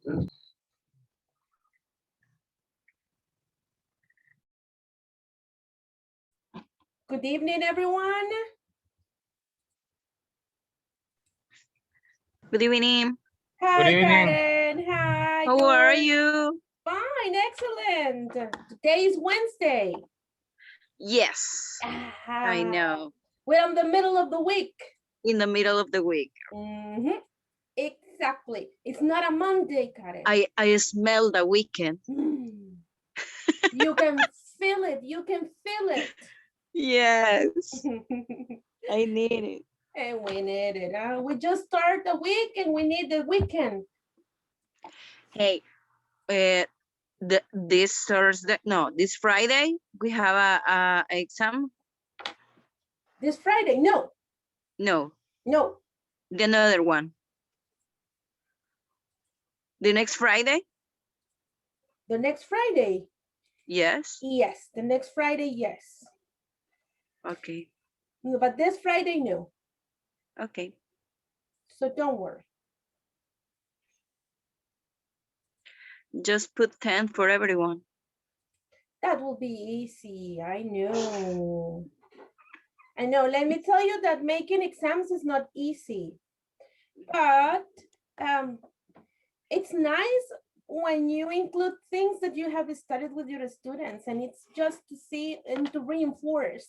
Good evening, everyone. Good evening. Hi, Good evening. Karen. Hi, How are George. you? Fine, excellent. Today is Wednesday. Yes, I know. We're in the middle of the week. In the middle of the week. Exactly. It's not a Monday, Karen. I smell the weekend. You can feel it. You can feel it. Yes, I need it. And we need it. We just start the week and we need the weekend. Hey, this Thursday, no, this Friday, we have a exam. This Friday? No. No, No. the another one. The next Friday? The next Friday? Yes. Yes. The next Friday, yes. Okay. No, but this Friday, no. Okay. So don't worry. Just put 10 for everyone. That will be easy. I know. I know. Let me tell you that making exams is not easy. But it's nice when you include things that you have studied with your students, and it's just to see and to reinforce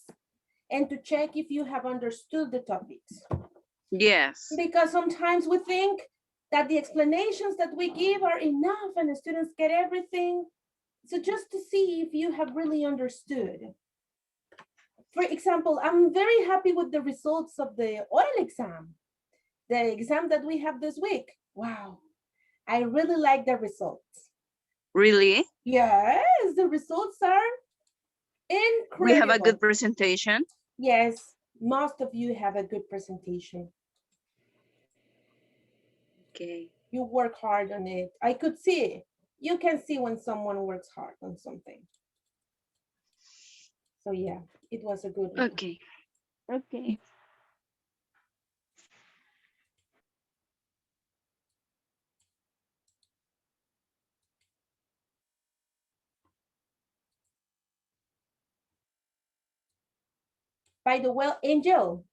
and to check if you have understood the topics. Yes. Because sometimes we think that the explanations that we give are enough and the students get everything. So just to see if you have really understood. For example, I'm very happy with the results of the oral exam, the exam that we have this week. Wow, I really like the results. Really? Yes, the results are incredible. We have a good presentation. Yes, most of you have a good presentation. Okay. You work hard on it. I could see it. You can see when someone works hard on something. So yeah, it was a good one. Okay. Okay. By the way, Angel,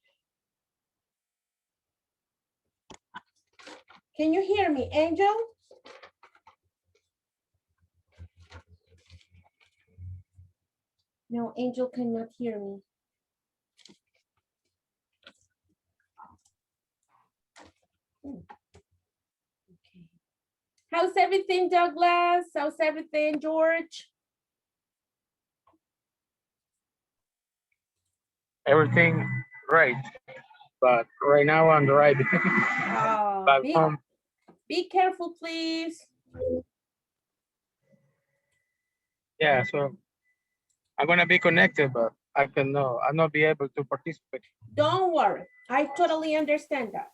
can you hear me, Angel? No, Angel cannot hear me. Okay. How's everything, Douglas? How's everything, George? Everything right, but right now I'm driving. Back home. Be careful, please. Yeah, so I'm gonna be connected, but I'll not be able to participate. Don't worry. I totally understand that.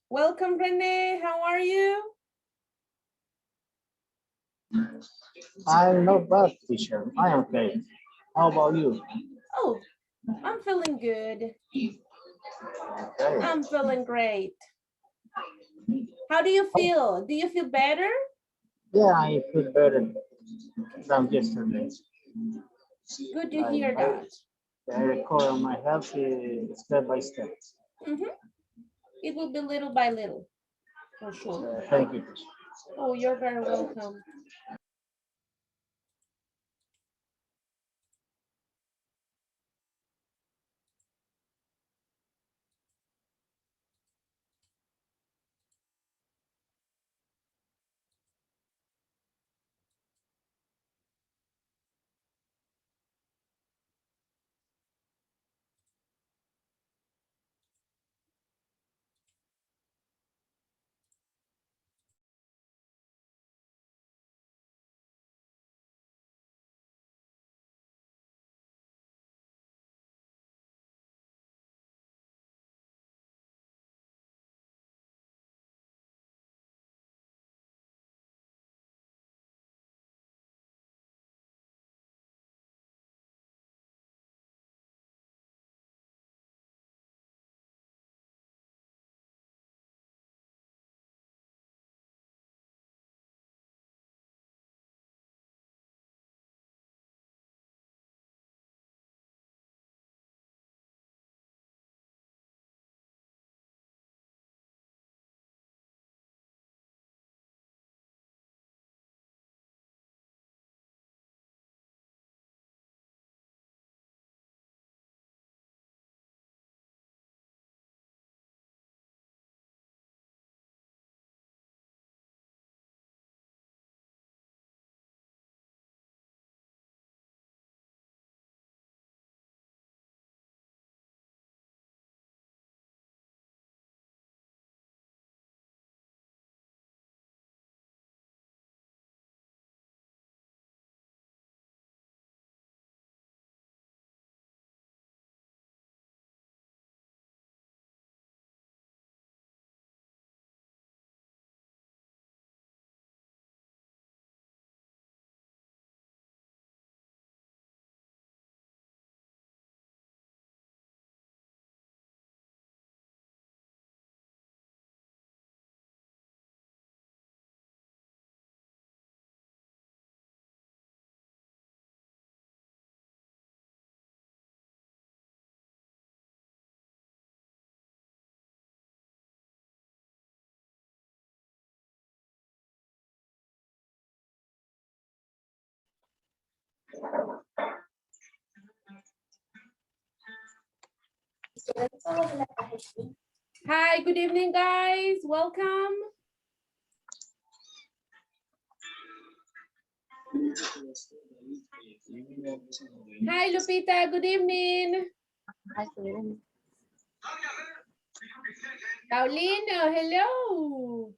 Welcome, Renee. How are you? I'm not bad, teacher. I am okay. How about you? Oh, I'm feeling good. Okay. I'm feeling great. How do you feel? Do you feel better? Yeah, I feel better than yesterday. Good to hear that. I recover my health step by step. It will be little by little, for sure. Thank you. Oh, you're very welcome. Hi, good evening, guys. Welcome. Hi, Lupita. Good evening. Paulino, hello.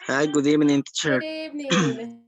Hi, good evening, teacher. Good evening.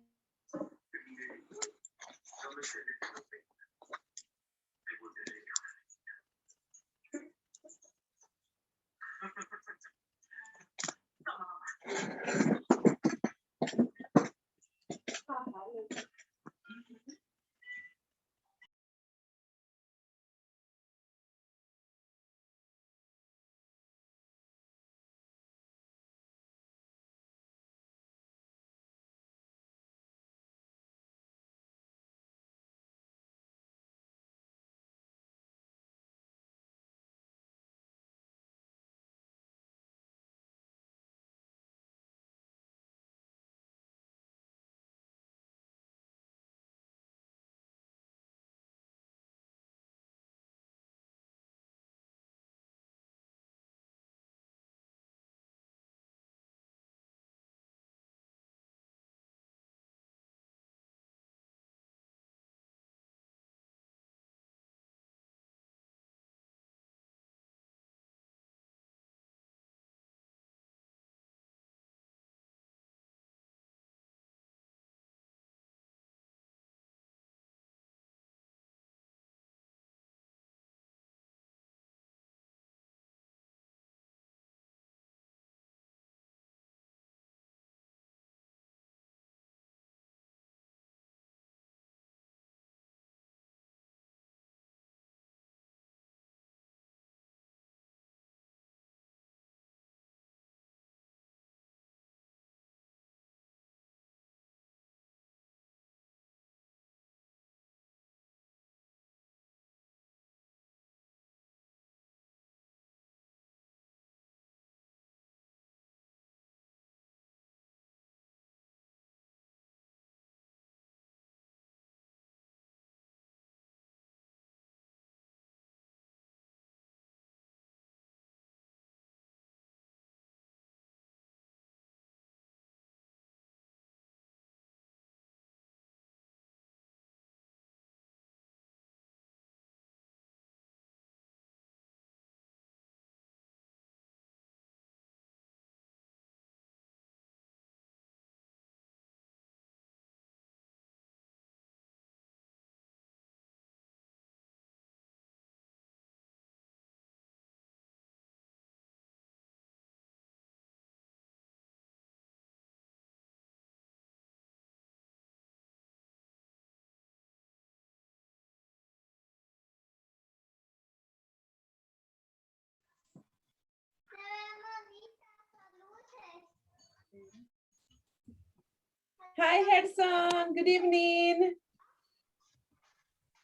Hi, Gerson. Good evening.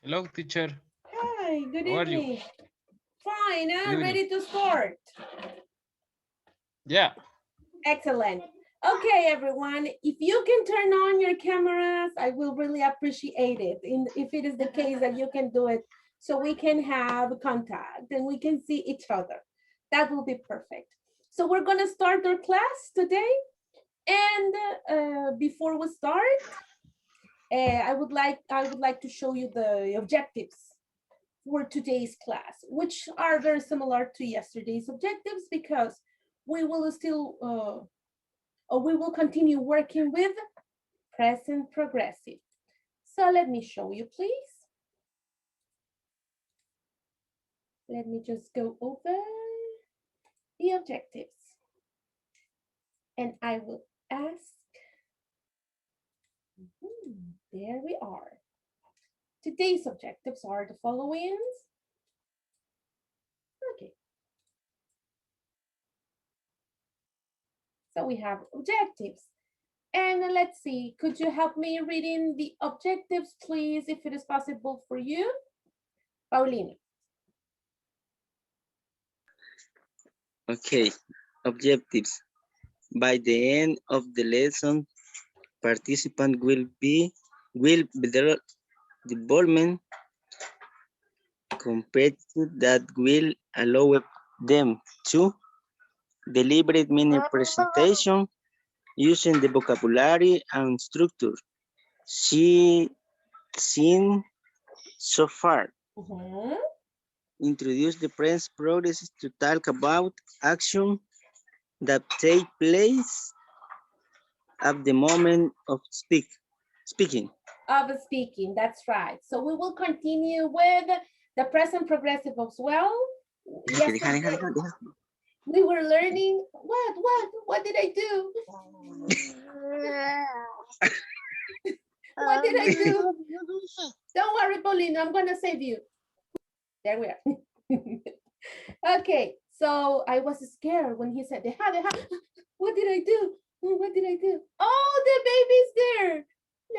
Hello, teacher. Hi, good How are you? evening. Fine, Good I'm evening. ready to start. Yeah. Excellent. Okay, everyone, if you can turn on your cameras, I will really appreciate it. If it is the case that you can do it, so we can have contact and we can see each other. That will be perfect. So we're gonna start our class today. And before we start, I would like to show you the objectives for today's class, which are very similar to yesterday's objectives because we will still we will continue working with present progressive. So let me show you, please. Let me just go over the objectives. And I will ask, there we are. Today's objectives are the following. Okay. So we have objectives. And let's see, could you help me reading the objectives, please, if it is possible for you? Paulina. Okay, objectives. By the end of the lesson, participant will development competence that will allowed them to deliver mini presentation using the vocabulary and structure she seen so far. Mhm. Introduce the press progress to talk about action that take place at the moment of speaking. Of speaking, that's right. So we will continue with the present progressive as well. Yesterday, we were learning, what did I do? What did I do? Don't worry, Paulina, I'm gonna save you. There we are. Okay, so I was scared when he said, what did I do? What did I do? Oh, the baby's there.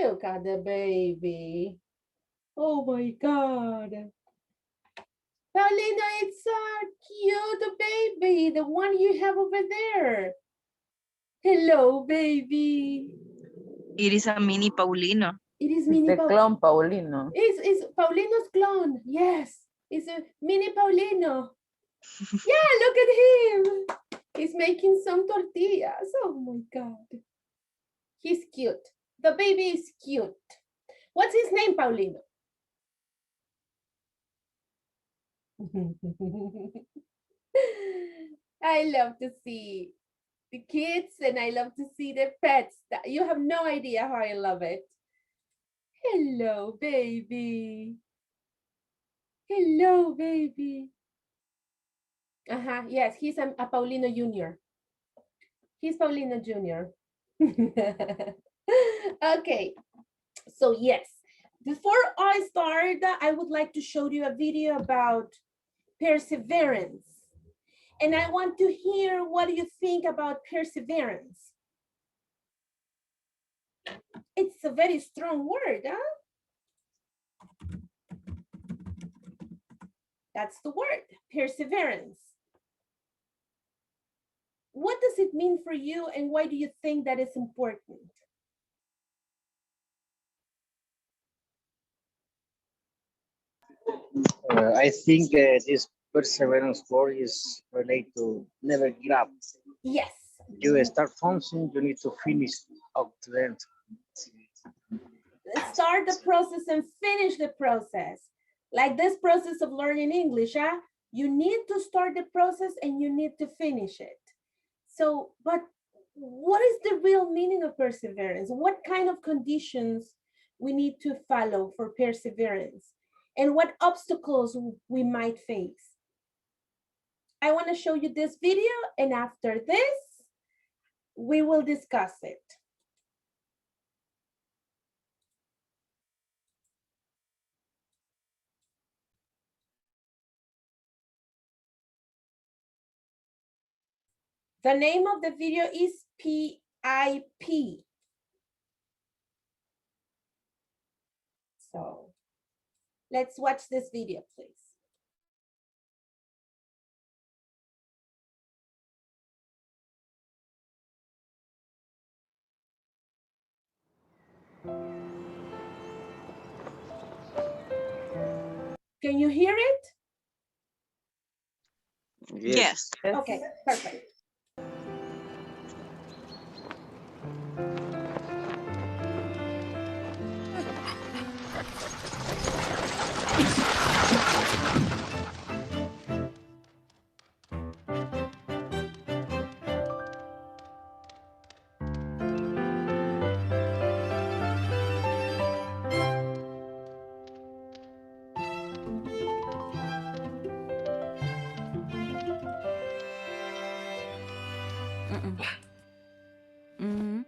Look at the baby. Oh my God. Paulina, it's a cute baby, the one you have over there. Hello, baby. It is a mini Paulino. It is It's mini the clone Paulino. It's Paulino's clone. Yes, it's a mini Paulino. Yeah, look at him. He's making some tortillas. Oh my God. He's cute. The baby is cute. What's his name, Paulino? I love to see the kids and I love to see the pets. You have no idea how I love it. Hello, baby. Hello, baby. Yes, he's a Paulino Jr. He's Paulino Jr. Okay, so yes, before I start, I would like to show you a video about perseverance. And I want to hear what do you think about perseverance. It's a very strong word, huh? That's the word, perseverance. What does it mean for you and why do you think that is important? I think this perseverance word is related to never give up. Yes. You start something, you need to finish up to the end. Start the process and finish the process. Like this process of learning English, huh? You need to start the process and you need to finish it. So, but what is the real meaning of perseverance? What kind of conditions we need to follow for perseverance? And what obstacles we might face? I want to show you this video, and after this, we will discuss it. The name of the video is PIP. So let's watch this video, please. Can you hear it? Yes. Okay, perfect. Mm-hmm.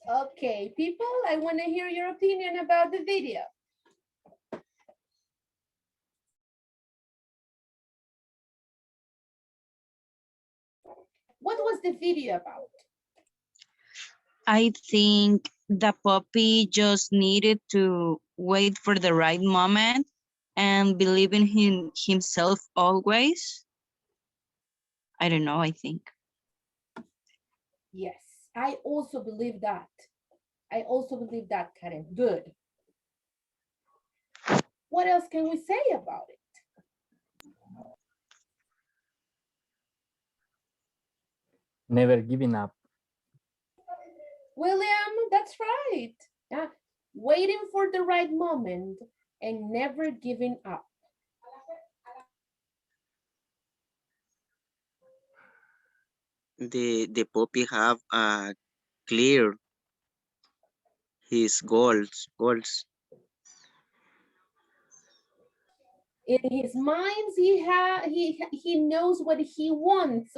Okay, people, I want to hear your opinion about the video. What was the video about? I think the puppy just needed to wait for the right moment and believe in himself always. I don't know, I think. Yes, I also believe that. I also believe that, Karen. Good. What else can we say about it? Never giving up. William, that's right. Yeah. Waiting for the right moment and never giving up. The puppy have clear his goals. In his mind, he knows what he wants.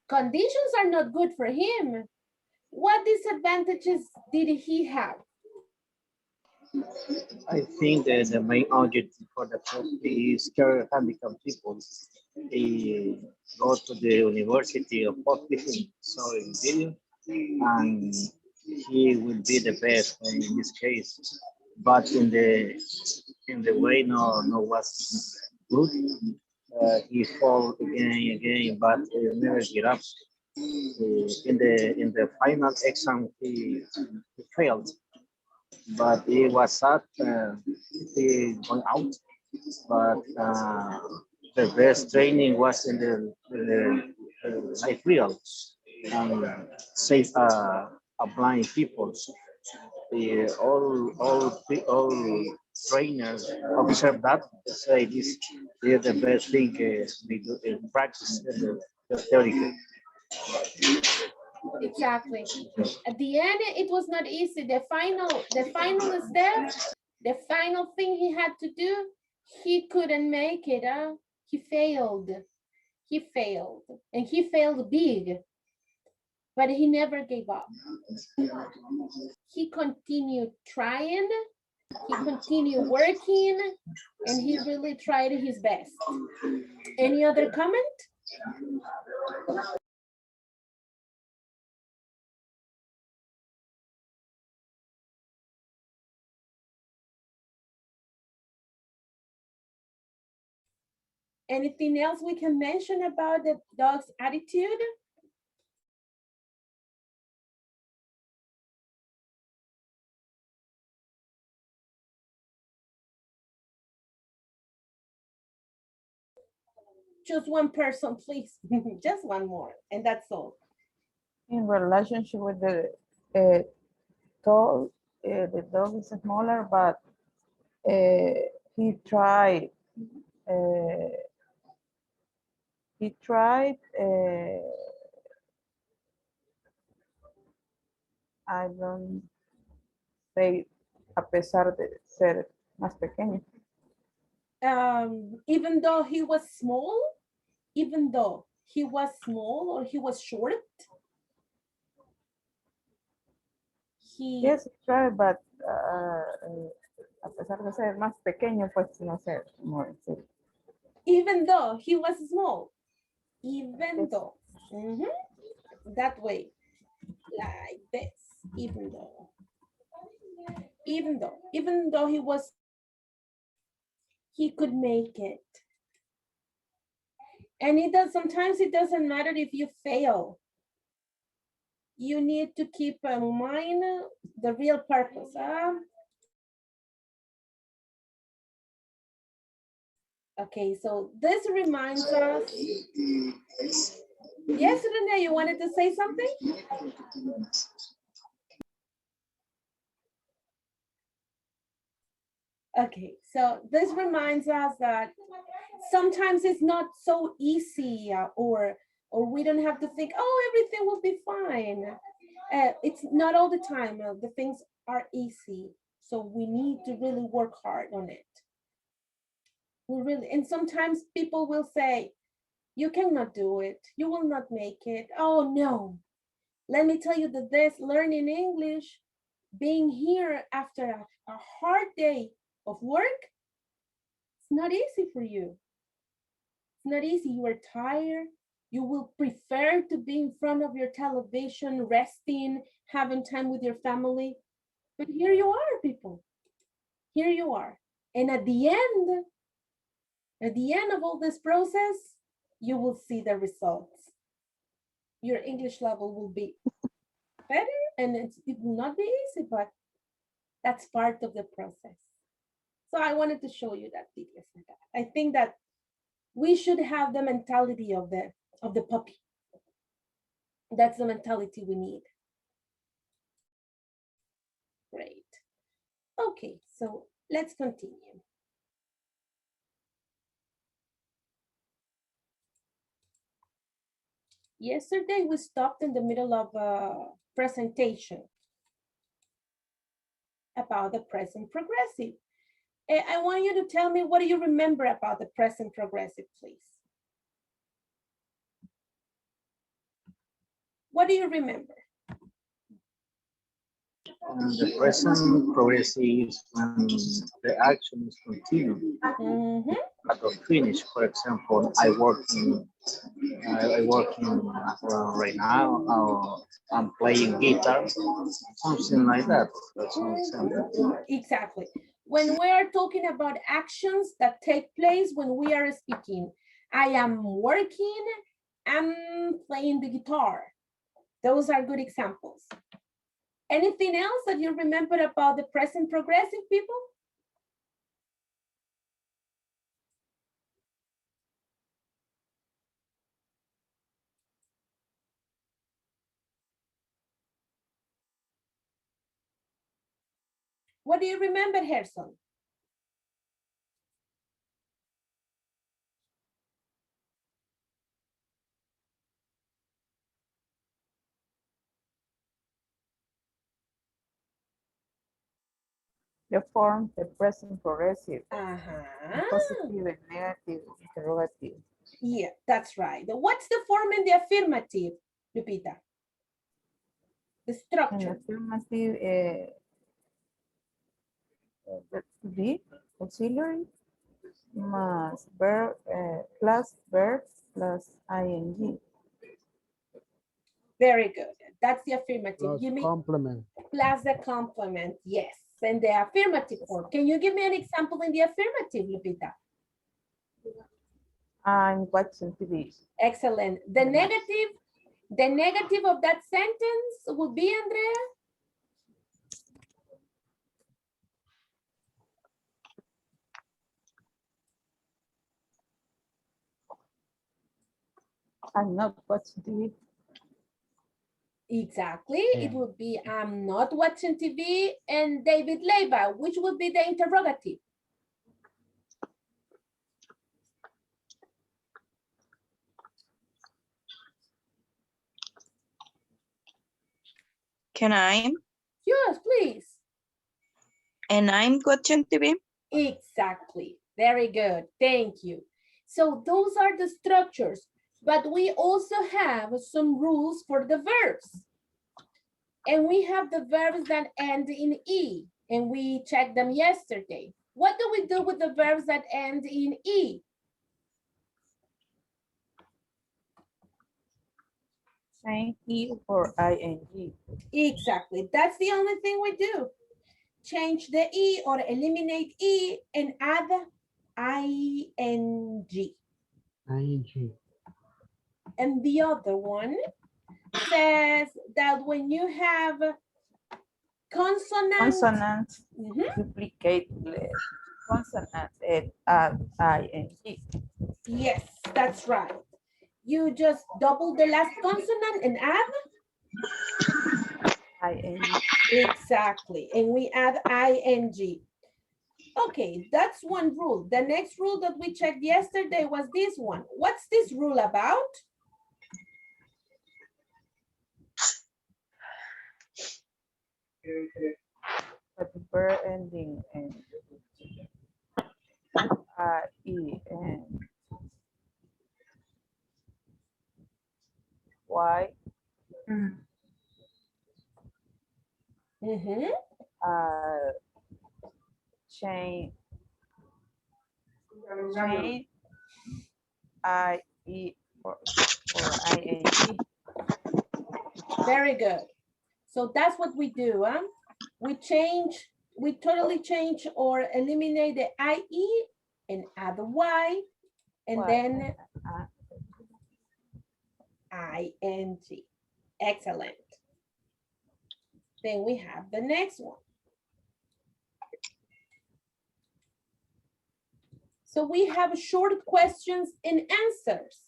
Conditions are not good for him. What disadvantages did he have? I think that the main objective for the puppy is care handicapped people. He go to the University of Autism, so in video, and he will be the best in this case. But in the way no was good, he fall again and again, but never get up. In the final exam, he failed, but he was sad. He went out, but the best training was in the life real and save a blind people. All trainers observe that, say this is the best thing we do in practice the theory. Exactly. At the end, it was not easy. The final step, the final thing he had to do, he couldn't make it. He failed. He failed. And he failed big. But he never gave up. He continued trying. He continued working. And he really tried his best. Any other comment? Anything else we can mention about the dog's attitude? Just one person, please. Just one more, and that's all. In relationship with the dog, the dog is smaller, but he tried. He tried. I don't say a pesar de ser más pequeño. Even though he was small, or he was short, Yes, he tried, but a pesar de ser más pequeño, pues no sé cómo decir. even though he was small, even Yes. though, that way, like this, even though he could make it. And sometimes it doesn't matter if you fail. You need to keep in mind the real purpose. Okay, so this reminds us. Yes, Rene, you wanted to say something? Okay, so this reminds us that sometimes it's not so easy, or we don't have to think, oh, everything will be fine. It's not all the time. The things are easy, so we need to really work hard on it. And sometimes people will say, you cannot do it. You will not make it. Oh no, Let me tell you that this learning English, being here after a hard day of work, it's not easy for you. It's not easy. You are tired. You will prefer to be in front of your television, resting, having time with your family. But here you are, people. Here you are. And at the end of all this process, you will see the results. Your English level will be better, and it will not be easy, but that's part of the process. So I wanted to show you that video for that. I think that we should have the mentality of the puppy. That's the mentality we need. Great. Okay, so let's continue. Yesterday we stopped in the middle of a presentation about the present progressive. I want you to tell me, what do you remember about the present progressive, please? What do you remember? The present progressive is when the action is continued, not finished. For example, I working right now. I'm playing guitar, something like that. That's an example. Exactly. When we are talking about actions that take place when we are speaking, I am working, I'm playing the guitar. Those are good examples. Anything else that you remember about the present progressive, people? What do you remember, Gerson? The form, the present progressive, Uh-huh. positive and negative, interrogative. Yeah, that's right. What's the form in the affirmative, Lupita? The And structure. affirmative, that could be auxiliary más verb, plus verb plus ing. Very good. That's the affirmative. Plus Give me complement. plus the complement. Yes. And the affirmative form. Can you give me an example in the affirmative, Lupita? I'm watching TV. Excellent. The negative of that sentence would be, Andrea? I'm not watching TV. Exactly. It would be, I'm not watching TV. And David Leiva, which would be the interrogative? Can I? Yes, please. And I'm watching TV. Exactly. Very good. Thank you. So those are the structures, but we also have some rules for the verbs. And we have the verbs that end in E, and we checked them yesterday. What do we do with the verbs that end in E? Change E for ing. Exactly. That's the only thing we do. Change the E or eliminate E and add ing. ING. And the other one says that when you have consonant, Duplicate consonant and add ing. yes, that's right. You just double the last consonant and add? ing. Exactly, and we add ing. Okay, that's one rule. The next rule that we checked yesterday was this one. What's this rule about? But the verb ending in e and y Mhm. Change I-E or I-N-G. Very good. So that's what we do. Huh? We totally change or eliminate the IE and add the Y and What? then ING. Excellent. Then we have the next one. So we have short questions and answers.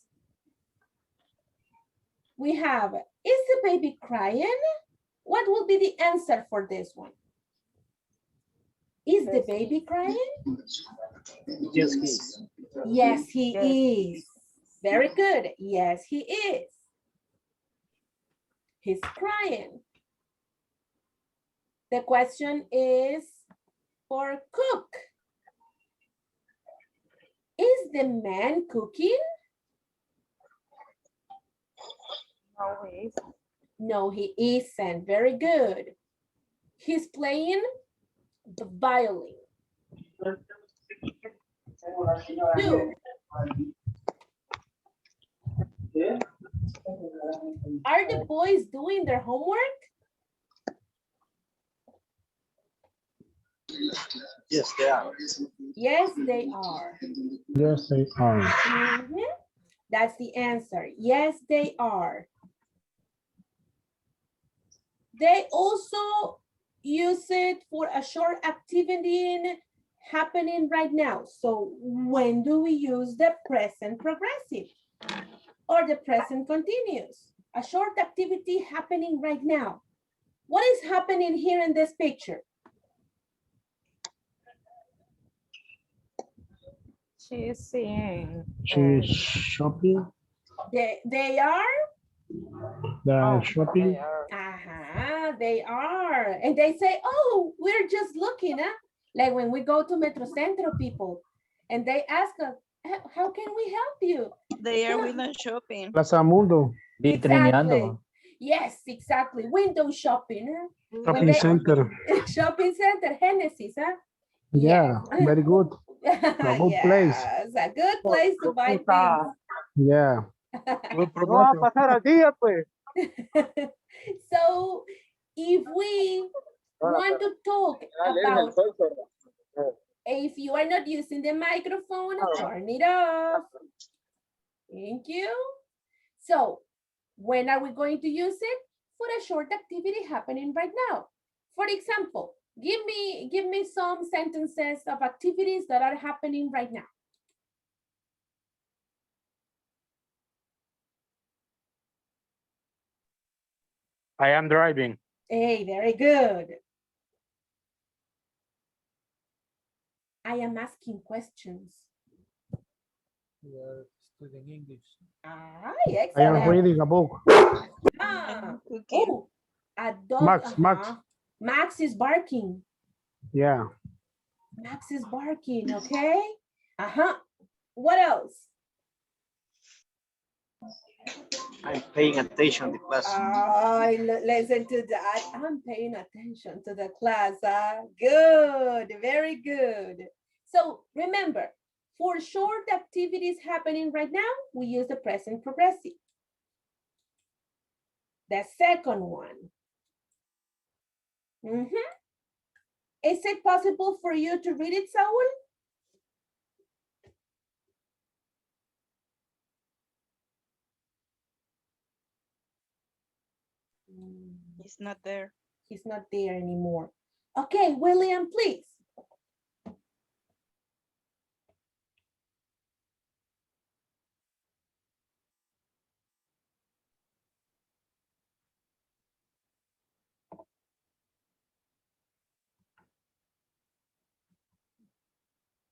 We have, is the baby crying? What will be the answer for this one? Is the baby crying? Yes, he is. Yes, he Yes. is. Very good. Yes, he is. He's crying. The question is for cook. Is the man cooking? No, he is. No, he isn't. Very good. He's playing the violin. Two. Are the boys doing their homework? Yes, they are. Yes, they are. Yes, they are. Mhm. That's the answer. Yes, they are. They also use it for a short activity happening right now. So when do we use the present progressive or the present continuous? A short activity happening right now. What is happening here in this picture? She is seeing. She's shopping. They are? They're Oh, shopping. they are. They are. And they say, oh, we're just looking, huh? Like when we go to Metro Centro people and they ask us, how can we help you? They are window shopping. Plaza Mundo. Vitrineando. Yes, exactly. Window shopping. Huh? Shopping center. Shopping center, Genesis, huh? Yeah, very good. A good place. Yes, a good place to buy things. Yeah. So if we want to talk about, if you are not using the microphone, turn it off. Thank you. So when are we going to use it? For a short activity happening right now. For example, give me some sentences of activities that are happening right now. I am driving. Hey, very good. I am asking questions. We are studying English. Excellent. I am reading a book. Ah. Cooking. Oh, a dog. Max. Max is barking. Yeah. Max is barking, okay? What else? I'm paying attention to the class. Listen to that. I'm paying attention to the class. Good, very good. So remember, for short activities happening right now, we use the present progressive. The second one. Is it possible for you to read it, Saul? He's not there. He's not there anymore. Okay, William, please.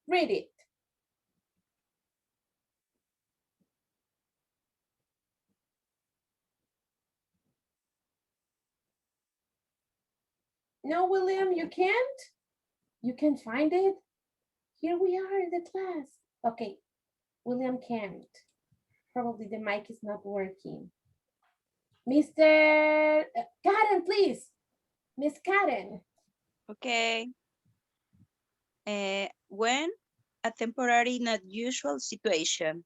Read it. No, William, you can't? You can find it? Here we are in the class. Okay, William can't. Probably the mic is not working. Mr. Karen, please. Miss Karen. Okay. When a temporary, not usual situation.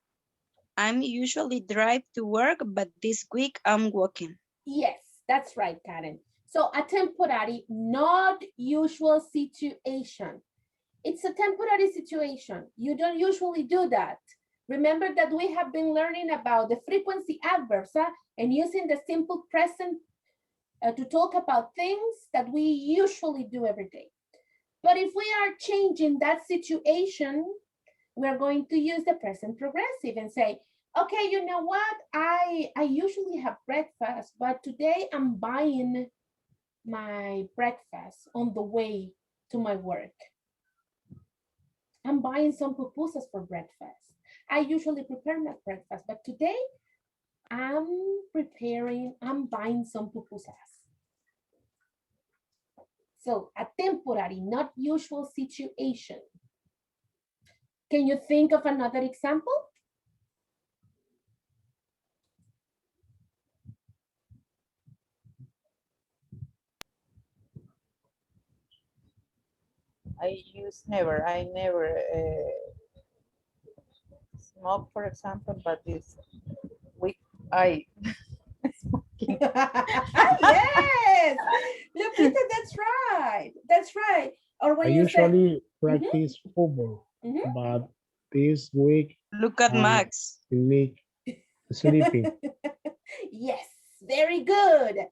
I'm usually drive to work, but this week I'm walking. Yes, that's right, Karen. So a temporary, not usual situation. It's a temporary situation. You don't usually do that. Remember that we have been learning about the frequency adverbs and using the simple present to talk about things that we usually do every day. But if we are changing that situation, we're going to use the present progressive and say, okay, you know what? I usually have breakfast, but today I'm buying my breakfast on the way to my work. I'm buying some pupusas for breakfast. I usually prepare my breakfast, but today I'm buying some pupusas. So a temporary, not usual situation. Can you think of another example? I never smoke, for example, but this week I smoking. Yes, Lupita, that's right. That's right. Or when I you say, usually practice football, Mhm. but this week Look at I'm Max. sleeping. yes, very good.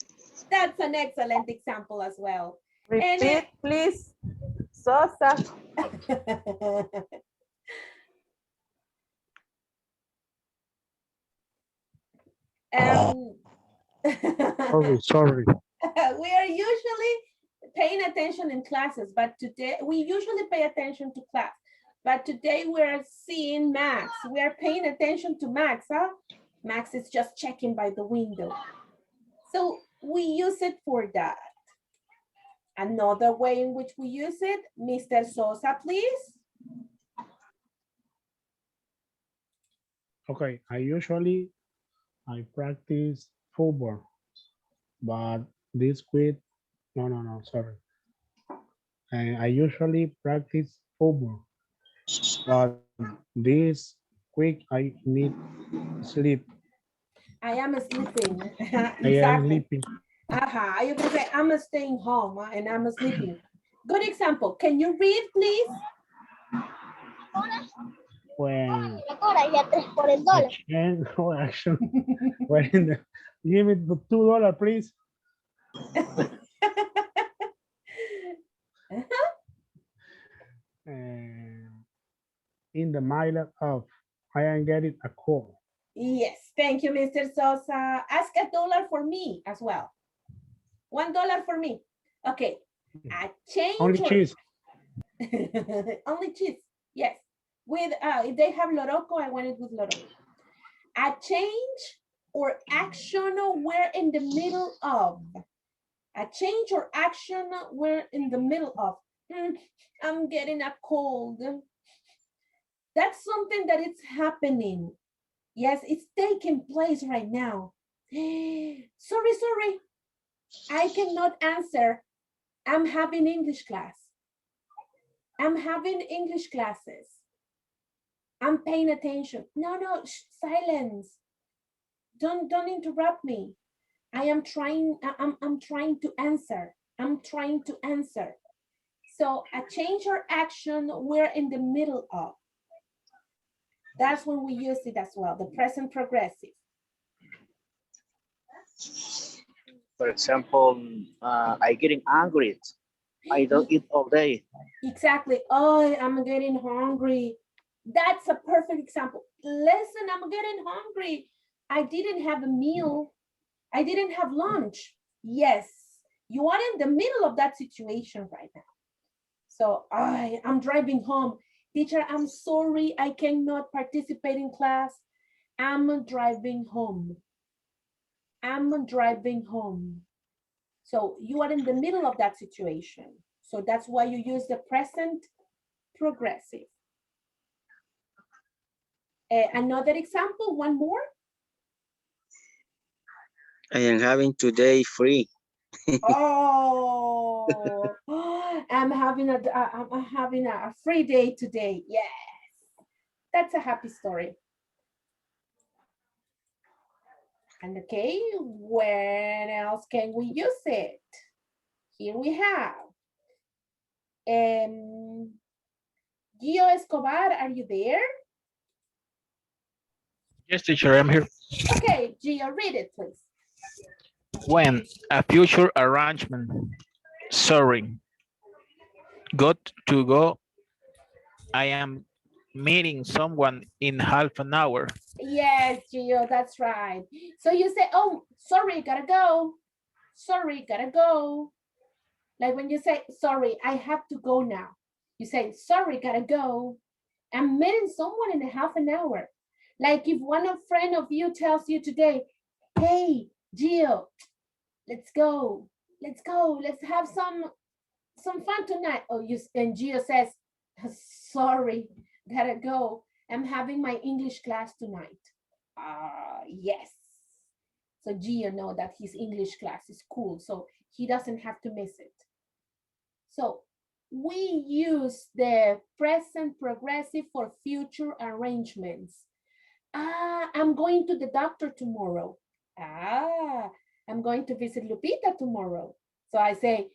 That's an excellent example as well. Repeat, please. Sosa. Sorry. We are usually paying attention in classes, but today we usually pay attention to class. But today we're seeing Max. We are paying attention to Max. Max is just checking by the window. So we use it for that. Another way in which we use it, Mr. Sosa, please. Okay, I practice football, but this week, no, sorry. I usually practice football, but this week I need sleep. I am sleeping. I am Exactly. sleeping. You can say, I'm staying home and I'm sleeping. Good example. Can you read, please? When action, when give me the $2, please. In the middle of, I am getting a call. Yes, thank you, Mr. Sosa. Ask $1 for me as well. $1 for me. Okay, a change. Only cheese. Only cheese, yes. With, if they have loroco, I want it with loroco. A change or action we're in the middle of. A change or action we're in the middle of. I'm getting a cold. That's something that is happening. Yes, it's taking place right now. Sorry. I cannot answer. I'm having English class. I'm having English classes. I'm paying attention. No, silence. Don't interrupt me. I'm trying to answer. I'm trying to answer. So a change or action we're in the middle of. That's when we use it as well, the present progressive. For example, I getting angry. I don't eat all day. Exactly. Oh, I'm getting hungry. That's a perfect example. Listen, I'm getting hungry. I didn't have a meal. I didn't have lunch. Yes, you are in the middle of that situation right now. So I'm driving home. Teacher, I'm sorry, I cannot participate in class. I'm driving home. I'm driving home. So you are in the middle of that situation. So that's why you use the present progressive. Another example, one more. I am having today free. Oh, Oh, I'm having a free day today. Yes, that's a happy story. And okay, where else can we use it? Here we have Gio Escobar, are you there? Yes, teacher, I'm here. Okay, Gio, read it, please. When a future arrangement, sorry, got to go, I am meeting someone in half an hour. Yes, Gio, that's right. So you say, oh, sorry, gotta go. Sorry, gotta go. Like when you say, sorry, I have to go now. You say, sorry, gotta go. I'm meeting someone in a half an hour. Like if friend of you tells you today, hey, Gio, let's go, let's have some fun tonight. Oh, and Gio says, sorry, gotta go. I'm having my English class tonight. Yes. So Gio know that his English class is cool, so he doesn't have to miss it. So we use the present progressive for future arrangements. I'm going to the doctor tomorrow. I'm going to visit Lupita tomorrow. So I say,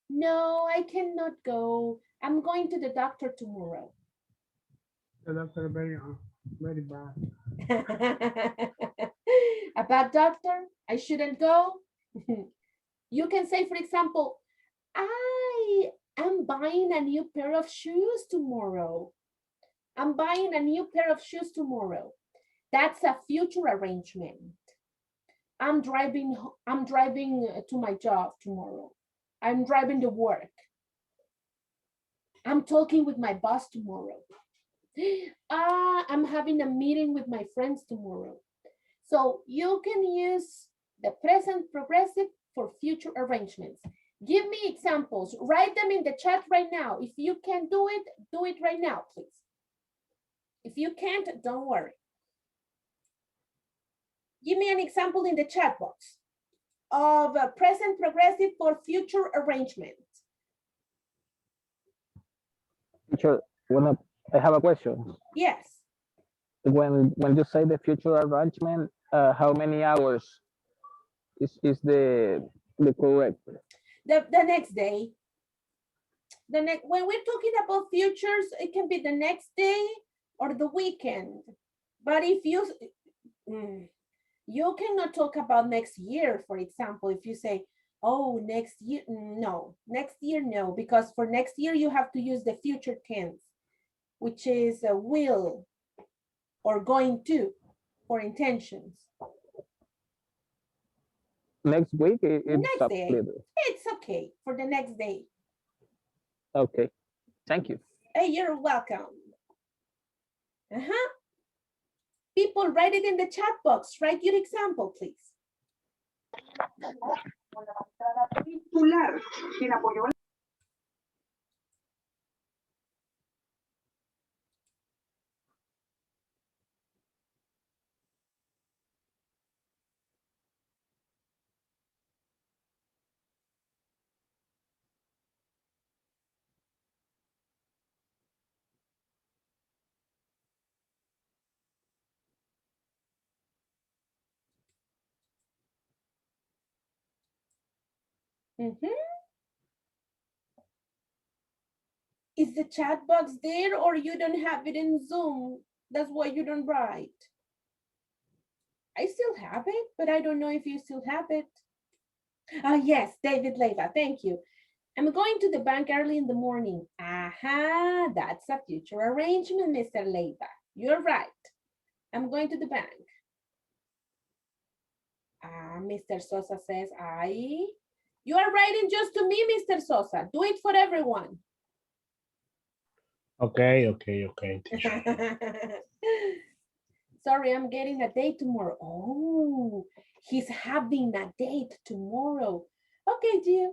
no, I cannot go. I'm going to the doctor tomorrow. So that's very bad. A bad doctor? I shouldn't go? You can say, for example, I am buying a new pair of shoes tomorrow. I'm buying a new pair of shoes tomorrow. That's a future arrangement. I'm driving to my job tomorrow. I'm driving to work. I'm talking with my boss tomorrow. I'm having a meeting with my friends tomorrow. So you can use the present progressive for future arrangements. Give me examples. Write them in the chat right now. If you can do it right now, please. If you can't, don't worry. Give me an example in the chat box of a present progressive for future arrangements. Teacher, I have a question. Yes. When you say the future arrangement, how many hours is the correct? The next day. When we're talking about futures, it can be the next day or the weekend. But if you cannot talk about next year, for example, if you say, oh, next year, no, because for next year you have to use the future tense, which is will or going to for intentions. Next week, Next day. It's okay for the next day. Okay, thank you. Hey, you're welcome. People, write it in the chat box. Write your example, please. Is the chat box there or you don't have it in Zoom? That's why you don't write. I still have it, but I don't know if you still have it. Yes, David Leiva, thank you. I'm going to the bank early in the morning. That's a future arrangement, Mr. Leiva. You're right. I'm going to the bank. Mr. Sosa says, you are writing just to me, Mr. Sosa. Do it for everyone. Okay. Sorry, I'm getting a date tomorrow. Oh, he's having a date tomorrow. Okay, Gio.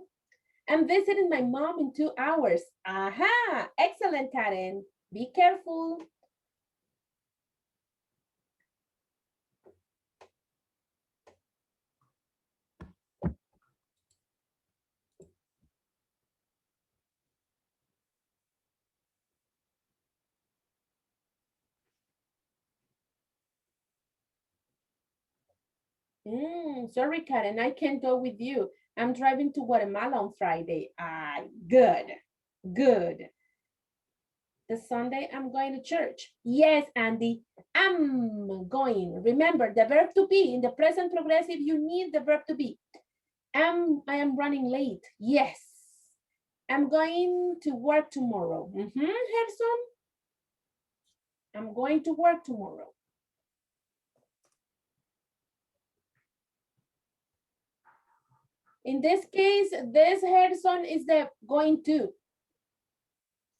I'm visiting my mom in 2 hours. Excellent, Karen. Be careful. Sorry, Karen, I can't go with you. I'm driving to Guatemala on Friday. Good, good. The Sunday I'm going to church. Yes, Andy, I'm going. Remember the verb to be in the present progressive, you need the verb to be. I am running late. Yes. I'm going to work tomorrow. Gerson. I'm going to work tomorrow. In this case, this Gerson is the going to.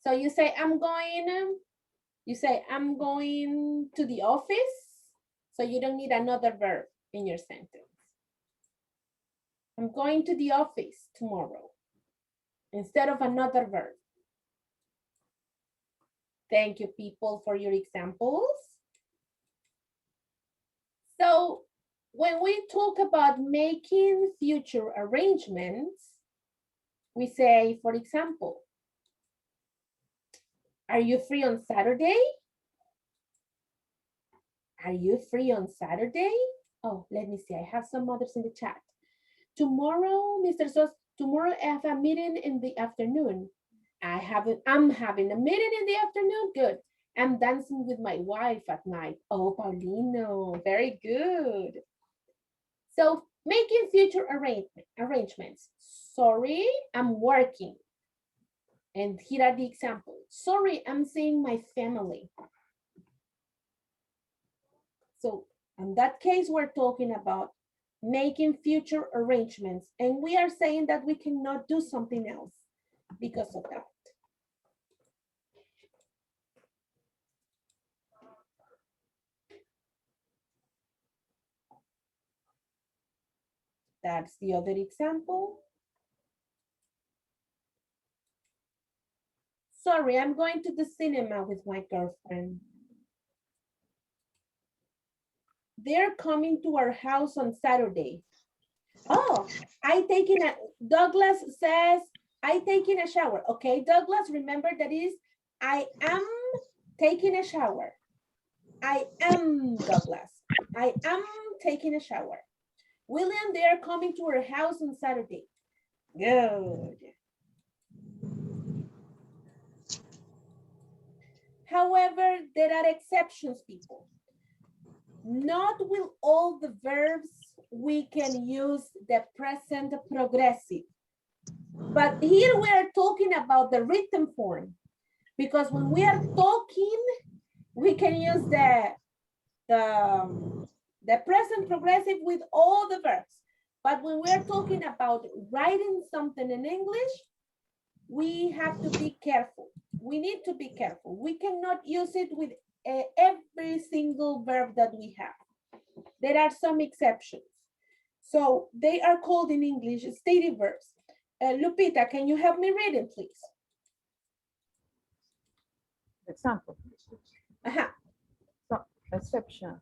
So you say, I'm going to the office. So you don't need another verb in your sentence. I'm going to the office tomorrow instead of another verb. Thank you, people, for your examples. So when we talk about making future arrangements, we say, for example, are you free on Saturday? Are you free on Saturday? Oh, let me see. I have some others in the chat. Tomorrow, Mr. Sos, tomorrow I have a meeting in the afternoon. I'm having a meeting in the afternoon. Good. I'm dancing with my wife at night. Oh, Paulino, very good. So making future arrangements. Sorry, I'm working. And here are the examples. Sorry, I'm seeing my family. So in that case, we're talking about making future arrangements. And we are saying that we cannot do something else because of that. That's the other example. Sorry, I'm going to the cinema with my girlfriend. They're coming to our house on Saturday. Oh, Douglas says, I taking a shower. Okay, Douglas, remember that is, I am taking a shower. I am, Douglas. I am taking a shower. William, they are coming to our house on Saturday. Good. However, there are exceptions, people. Not with all the verbs we can use the present progressive. But here we are talking about the written form, because when we are talking, we can use the present progressive with all the verbs. But when we're talking about writing something in English, we have to be careful. We need to be careful. We cannot use it with every single verb that we have. There are some exceptions. So they are called in English stative verbs. Lupita, can you help me read it, please? Example. Uh-huh. So, exception.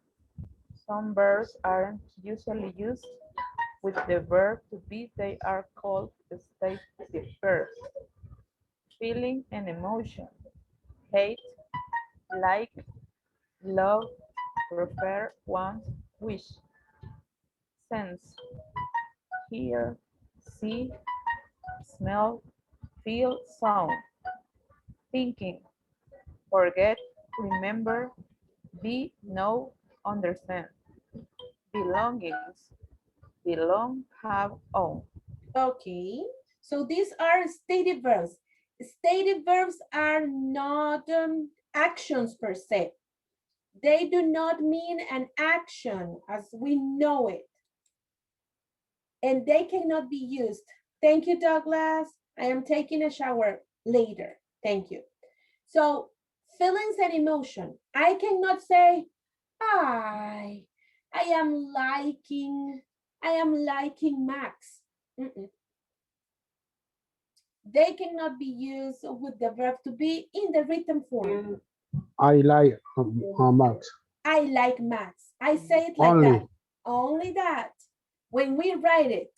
Some verbs aren't usually used with the verb to be. They are called stative verbs. Feeling and emotion. Hate, like, love, prefer, want, wish. Sense. Hear, see, smell, feel, sound. Thinking. Forget, remember, be, know, understand. Belongings. Belong, have, own. Okay, so these are stative verbs. Stative verbs are not actions per se. They do not mean an action as we know it. And they cannot be used. Thank you, Douglas. I am taking a shower later. Thank you. So feelings and emotion. I cannot say, I am liking Max. They cannot be used with the verb to be in the written form. I like Max. I like Max. I say it like Only. that. Only that. When we write it.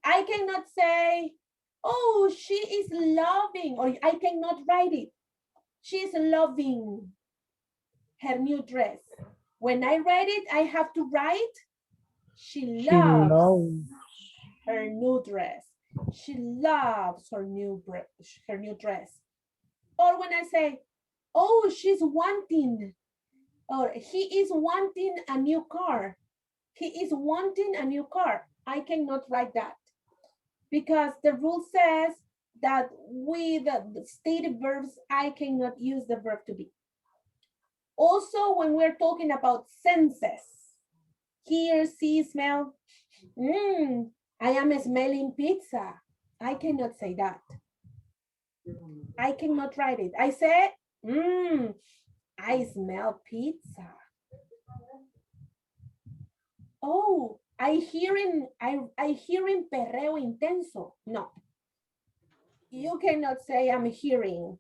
I cannot say, oh, she is loving, or I cannot write it. She is loving her new dress. When I write it, I have to write, she She loves loves. her new dress. She loves her new dress. Or when I say, oh, she's wanting, or he is wanting a new car. He is wanting a new car. I cannot write that because the rule says that with the stated verbs, I cannot use the verb to be. Also, when we're talking about senses, hear, see, smell, I am smelling pizza. I cannot say that. I cannot write it. I say, I smell pizza. Oh, I hearing perreo intenso. No. You cannot say I'm hearing.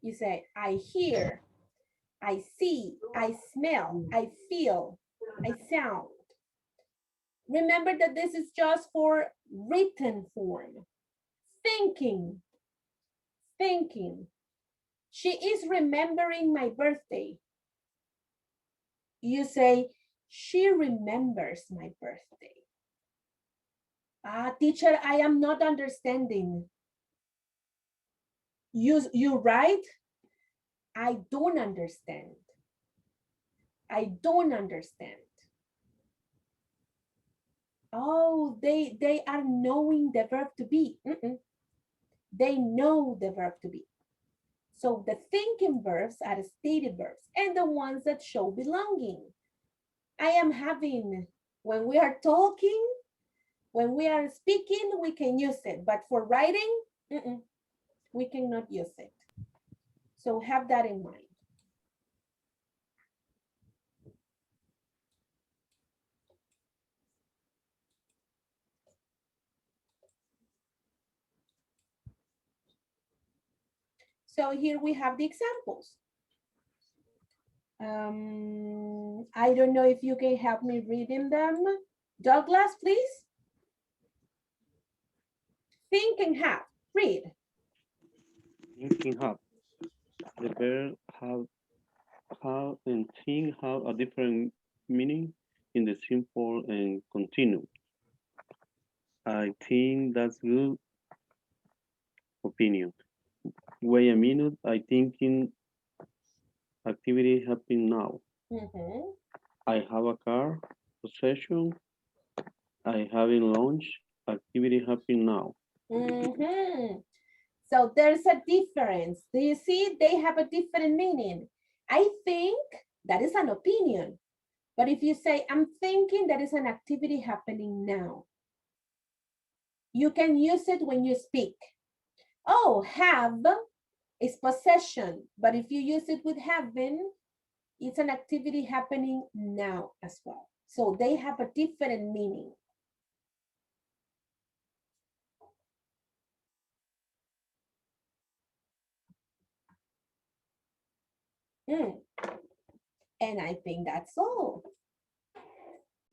You say, I hear, I see, I smell, I feel, I sound. Remember that this is just for written form. Thinking. She is remembering my birthday. You say, she remembers my birthday. Teacher, I am not understanding. You write, I don't understand. I don't understand. Oh, they are knowing the verb to be. They know the verb to be. So the thinking verbs are stated verbs and the ones that show belonging. I am having, when we are talking, when we are speaking, we can use it. But for writing, we cannot use it. So have that in mind. So here we have the examples. I don't know if you can help me reading them. Douglas, please. Think and have. Read. Thinking have. The verb have and think have a different meaning in the simple and continuous. I think that's good opinion. Wait a minute, I thinking activity happening now. I have a car possession. I having lunch activity happening now. So there's a difference. Do you see? They have a different meaning. I think that is an opinion. But if you say, I'm thinking that is an activity happening now. You can use it when you speak. Oh, have is possession. But if you use it with having, it's an activity happening now as well. So they have a different meaning. And I think that's all.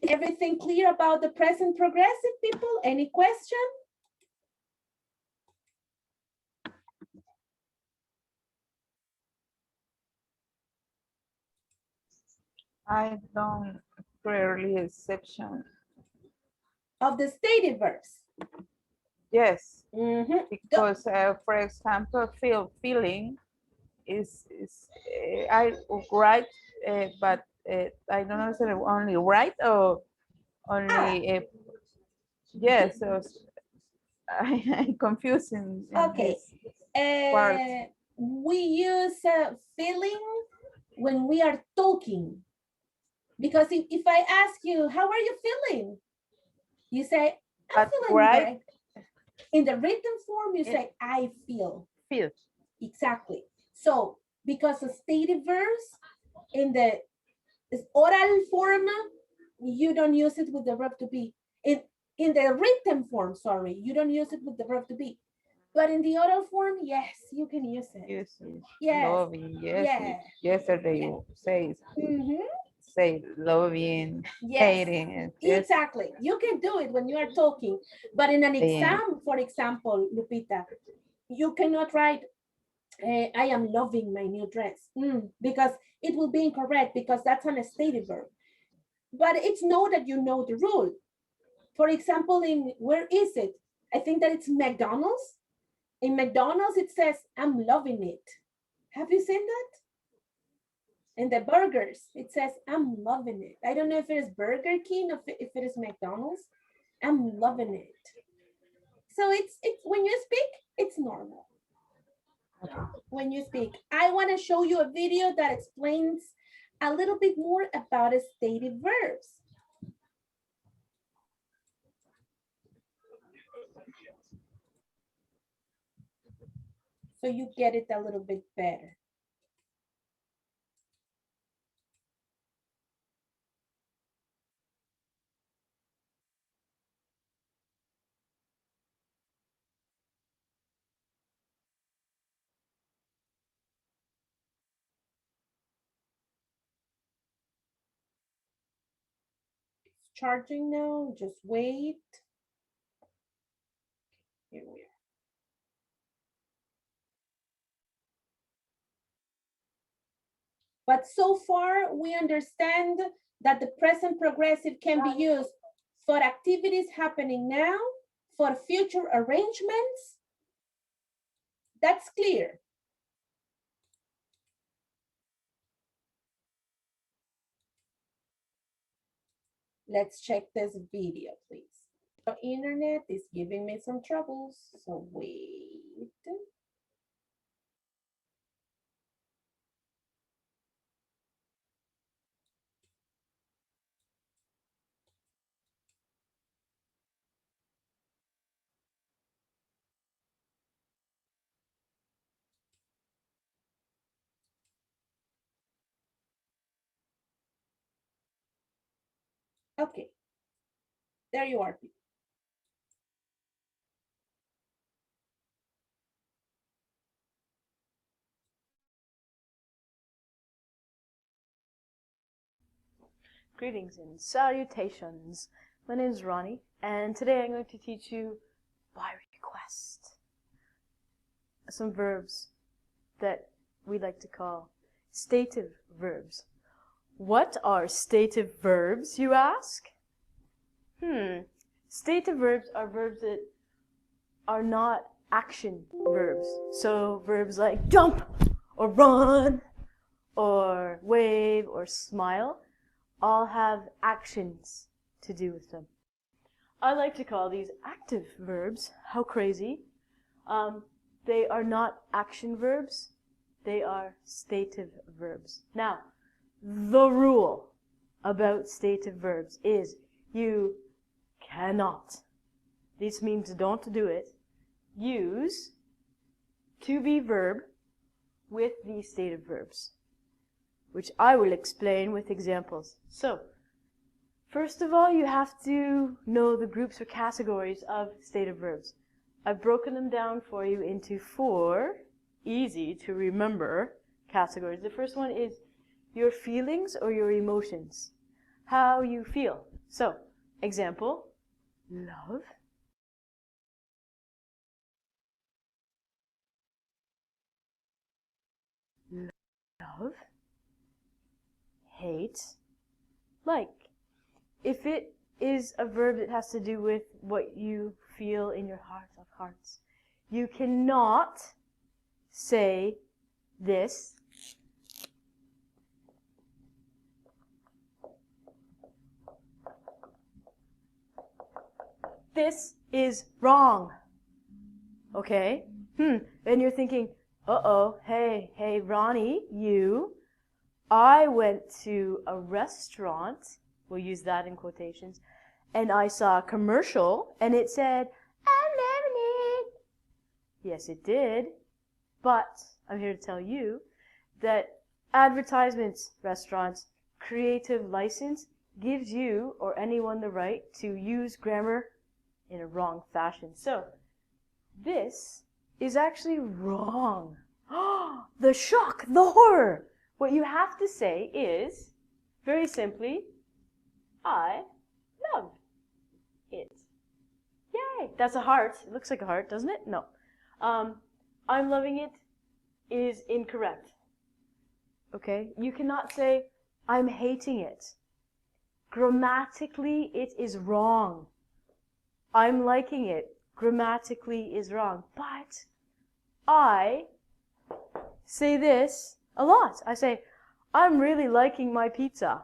Everything clear about the present progressive, people? Any question? I don't clearly exception. Of the stated verbs. Yes, because for example, feeling is I write, but I don't know if it's only write or only yes. So I'm confusing. Okay. We use feeling when we are talking. Because if I ask you, how are you feeling? You say, I'm feeling good. In the written form, you say, I feel. Feel. Exactly. So, because of stated verbs, in the oral form, you don't use it with the verb to be. In the written form, sorry, you don't use it with the verb to be. But in the oral form, yes, you can use it. Yes. Loving, yes. Yesterday you say loving, hating. Exactly. You can do it when you are talking. But in an exam, for example, Lupita, you cannot write, I am loving my new dress, because it will be incorrect because that's an stative verb. But it's know that you know the rule. For example, in where is it? I think that it's McDonald's. In McDonald's, it says, I'm loving it. Have you seen that? In the burgers, it says, I'm loving it. I don't know if it is Burger King or if it is McDonald's. I'm loving it. So it's when you speak, it's normal. When you speak, I want to show you a video that explains a little bit more about stative verbs. So you get it a little bit better. It's charging now, just wait. Here we are. But so far, we understand that the present progressive can be used for activities happening now, for future arrangements. That's clear. Let's check this video, please. The internet is giving me some troubles, so wait. Okay, there you are. Greetings and salutations. My name is Ronnie, and today I'm going to teach you, by request, some verbs that we like to call stative verbs. What are stative verbs, you ask? Stative verbs are verbs that are not action verbs. So verbs like jump, or run, or wave, or smile, all have actions to do with them. I like to call these active verbs. How crazy. They are not action verbs. They are stative verbs. Now, the rule about stative verbs is you cannot, this means don't do it, use to be verb with these stative verbs, which I will explain with examples. So, first of all, you have to know the groups or categories of stative verbs. I've broken them down for you into 4 easy to remember categories. The first one is your feelings or your emotions, how you feel. So, example, love, love, hate, like. If it is a verb that has to do with what you feel in your heart of hearts, you cannot say this. This is wrong. Okay? And you're thinking, uh-oh, hey, Ronnie, I went to a restaurant, we'll use that in quotations, and I saw a commercial, and it said, I'm lemonade. Yes, it did, but I'm here to tell you that advertisements, restaurants, creative license gives you or anyone the right to use grammar in a wrong fashion. So, this is actually wrong. The shock, the horror. What you have to say is, very simply, I love it. Yay! That's a heart. It looks like a heart, doesn't it? No. I'm loving it. is incorrect. Okay? You cannot say, I'm hating it. Grammatically, it is wrong. I'm liking it. Grammatically is wrong. But I say this a lot. I say, I'm really liking my pizza.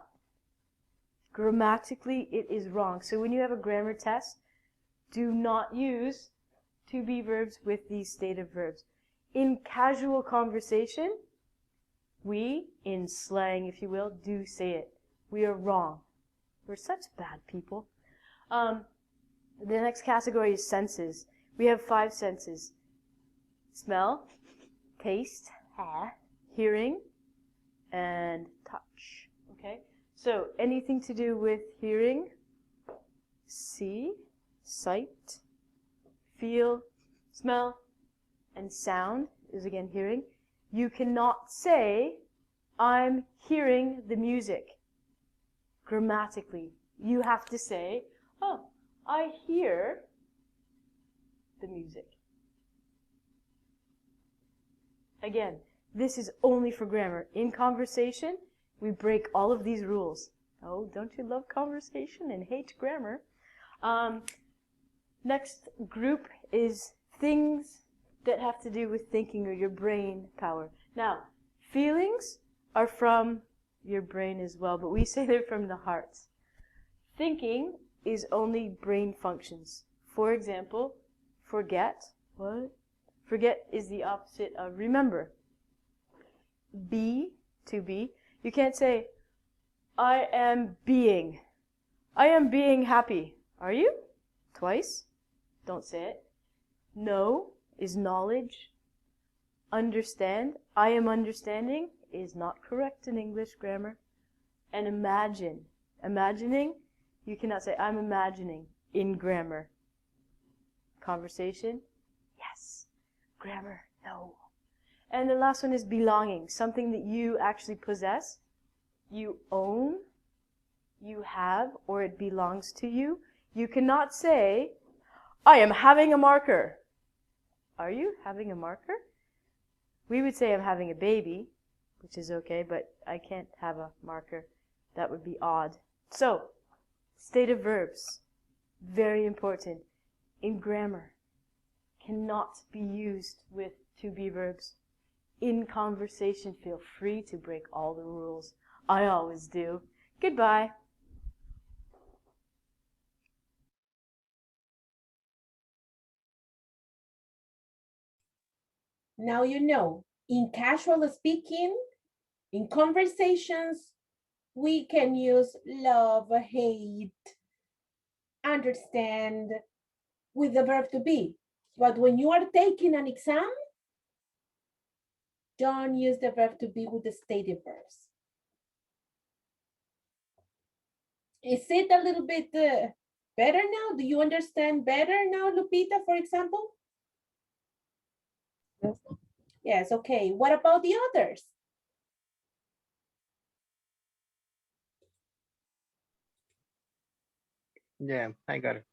Grammatically, it is wrong. So when you have a grammar test, do not use to be verbs with these stative verbs. In casual conversation, we, in slang, if you will, do say it. We are wrong. We're such bad people. The next category is senses. We have 5 senses. Smell, taste, hearing, and touch. Okay? So, anything to do with hearing, see, sight, feel, smell, and sound is again hearing. You cannot say, I'm hearing the music. Grammatically, you have to say, oh, I hear the music. Again, this is only for grammar. In conversation, we break all of these rules. Oh, don't you love conversation and hate grammar? Next group is things that have to do with thinking or your brain power. Now, feelings are from your brain as well, but we say they're from the heart. Thinking is only brain functions. For example, forget. What? Forget is the opposite of remember. Be, to be. You can't say, I am being. I am being happy. Are you? Twice. Don't say it. Know is knowledge. Understand. I am understanding is not correct in English grammar. And imagine. Imagining, you cannot say, I'm imagining in grammar. Conversation, yes. Grammar, no. And the last one is belonging, something that you actually possess, you own, you have, or it belongs to you. You cannot say, I am having a marker. Are you having a marker? We would say I'm having a baby, which is okay, but I can't have a marker. That would be odd. So, stative verbs, very important in grammar, cannot be used with to-be verbs. In conversation, feel free to break all the rules. I always do. Goodbye. Now you know, in casual speaking, in conversations, we can use love, hate, understand with the verb to be. But when you are taking an exam, don't use the verb to be with the stative verbs. Is it a little bit better now? Do you understand better now, Lupita, for example? Yes. Yes, okay. What about the others? Yeah, I got it.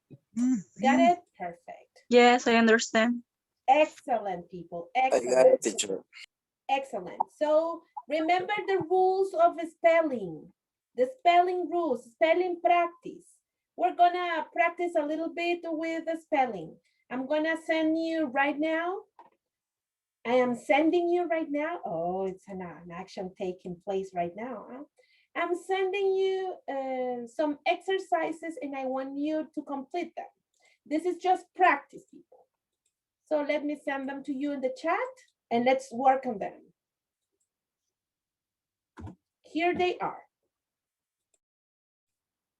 Got it? Perfect. Yes, I understand. Excellent, people. I got Excellent. it, teacher. Excellent. So remember the rules of spelling, the spelling rules, spelling practice. We're gonna practice a little bit with the spelling. I'm gonna send you right now. I am sending you right now. Oh, it's an action taking place right now. Huh? I'm sending you some exercises and I want you to complete them. This is just practice, people. So let me send them to you in the chat and let's work on them. Here they are.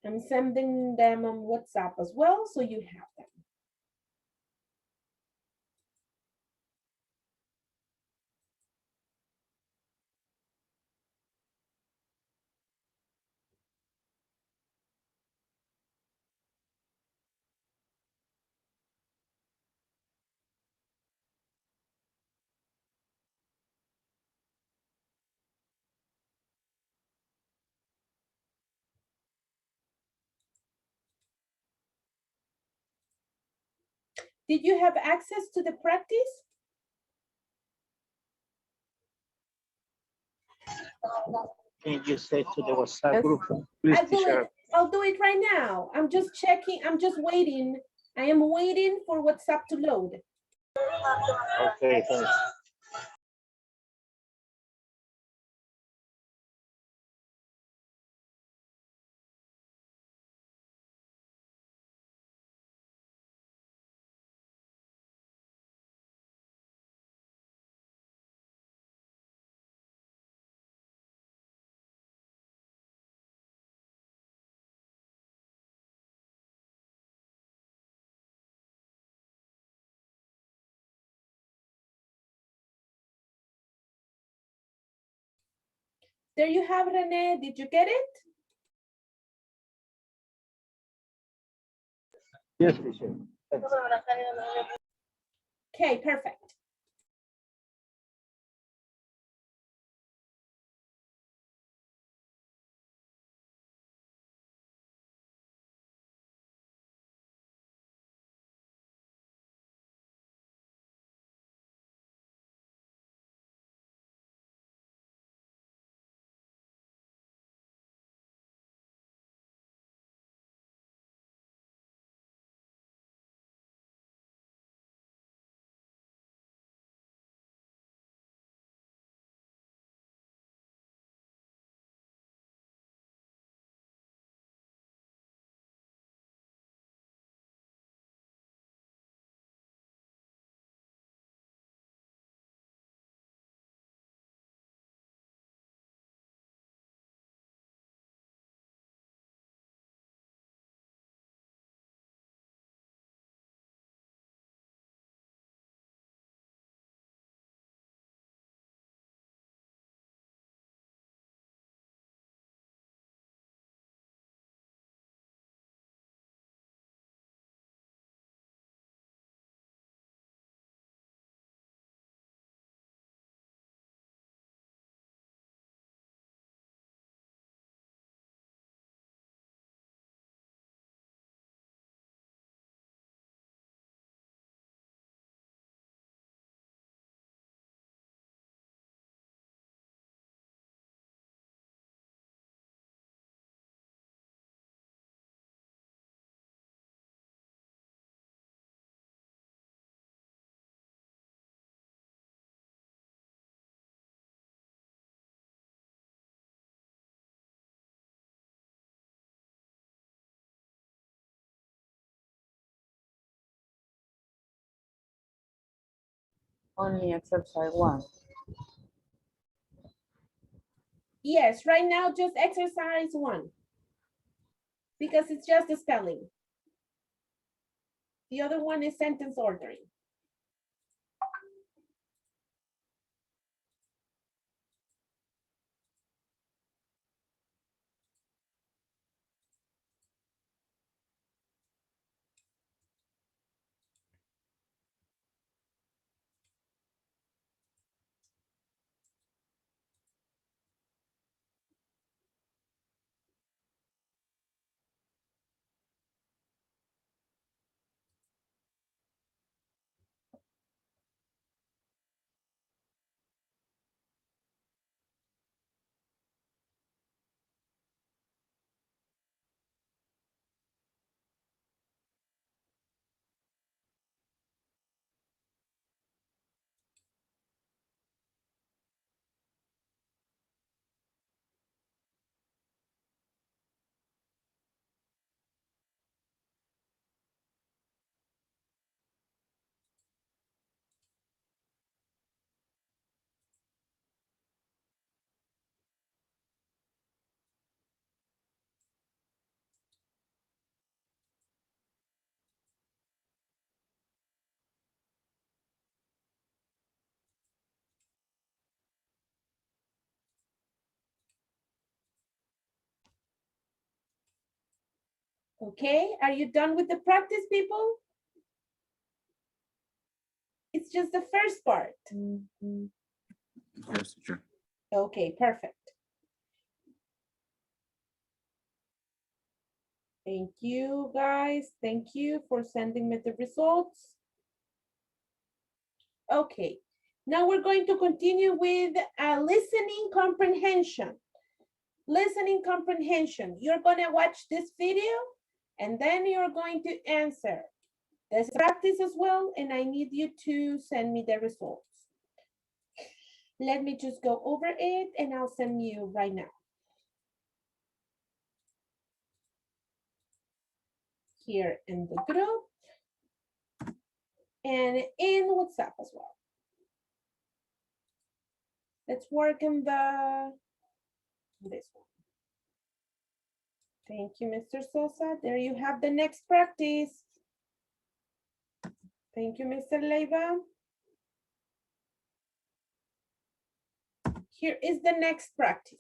I'm sending them on WhatsApp as well, so you have them. Did you have access to the practice? Can you say to the WhatsApp group, please, I'll do teacher? it. I'll do it right now. I'm just checking. I'm just waiting. I am waiting for WhatsApp to load. Okay, thanks. There you have it, Rene. Did you get it? Yes, teacher. Thanks. Okay, perfect. Only exercise 1. Yes, right now just exercise 1. Because it's just the spelling. The other one is sentence ordering. Okay, are you done with the practice, people? It's just the first part. Yes, teacher. Okay, perfect. Thank you, guys. Thank you for sending me the results. Okay, Now we're going to continue with listening comprehension. Listening comprehension. You're going to watch this video and then you're going to answer. There's practice as well, and I need you to send me the results. Let me just go over it and I'll send you right now. Here in the group and in WhatsApp as well. Let's work on this one. Thank you, Mr. Sosa. There you have the next practice. Thank you, Mr. Leiva. Here is the next practice.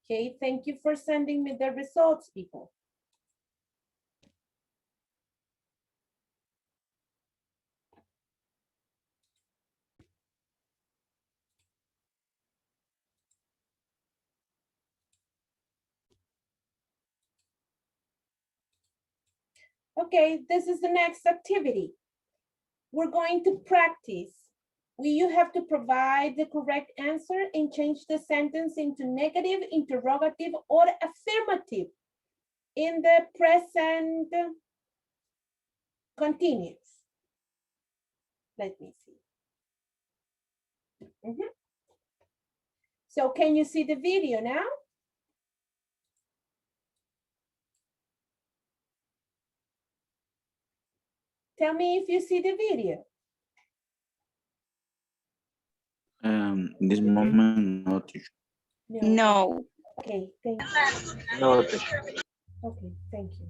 Okay, thank you for sending me the results, people. Okay, this is the next activity. We're going to practice. You have to provide the correct answer and change the sentence into negative, interrogative, or affirmative in the present continuous. Let me see. So can you see the video now? Tell me if you see the video. This moment, no, teacher. No. Okay, thank you. No, teacher. Okay, thank you.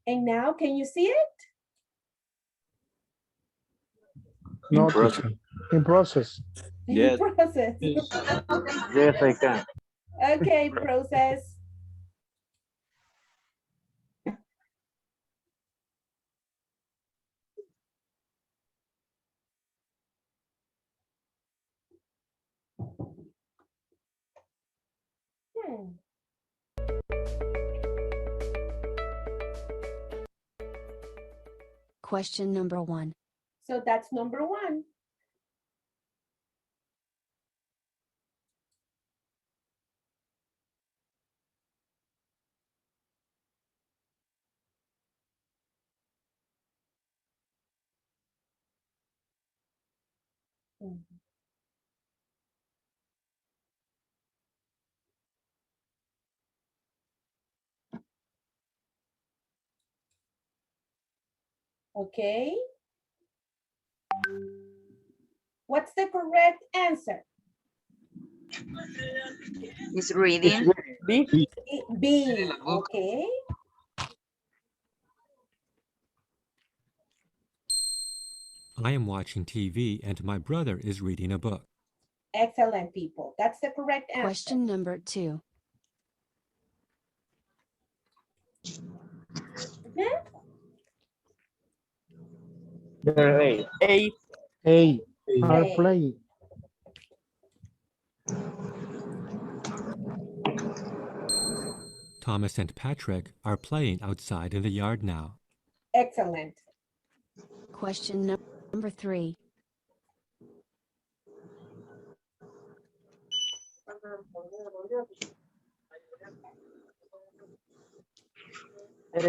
And now, can you see it? No, process. teacher. In process. Yes. Process. Yes, I can. Okay, process. Question number 1. So that's number 1. Okay. What's the correct answer? Is reading. B. B. Okay. I am watching TV and my brother is reading a book. Excellent, people. That's the correct answer. Question number 2. There, A. A. A. Are A. playing. Thomas and Patrick are playing outside in the yard now. Excellent. Question number 3.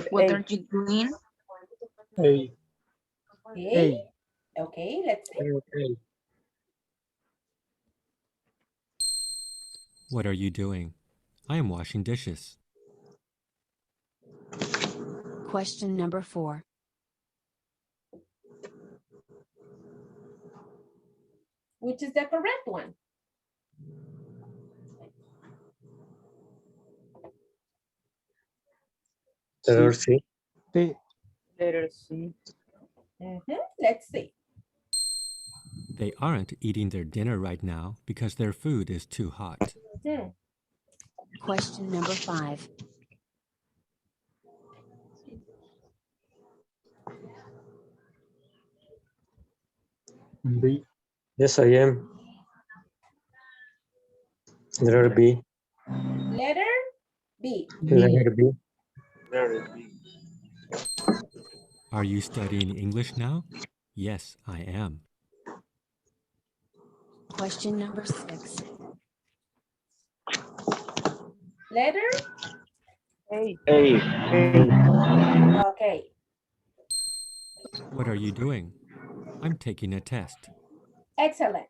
What are you doing? A. A. Okay, let's see. A. What are you doing? I am washing dishes. Question number 4. Which is the correct one? Letter C. C. Letter C. Let's see. They aren't eating their dinner right now because their food is too hot. Question number 5. B. Yes, I am. Letter B. Letter B. Letter B. Are you studying English now? Yes, I am. Question number 6. Letter? A. A. Okay. What are you doing? I'm taking a test. Excellent.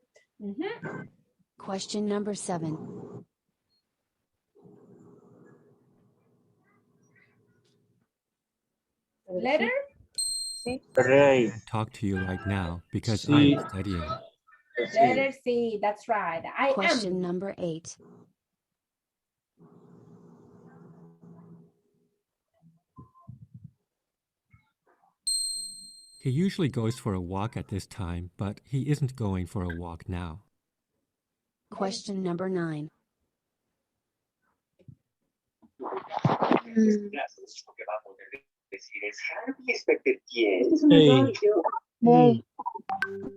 Question number 7. Letter? C. A. Talk to you right now because C. I'm studying. Letter C. That's right. I Question am. number 8. He usually goes for a walk at this time, but he isn't going for a walk now. Question number 9.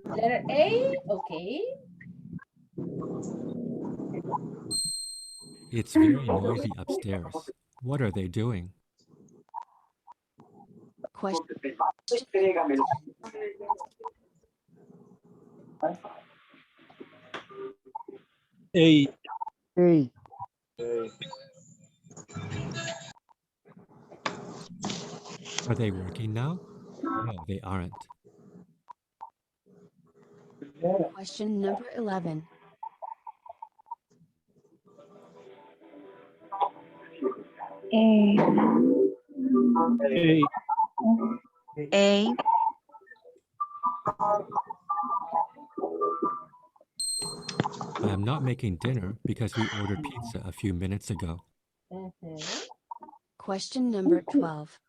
Letter A, okay. It's very noisy upstairs. What are they doing? Question A. A. Are they working now? No, they aren't. Question number 11. A. I am not making dinner because we ordered pizza a few minutes ago. Question number 12.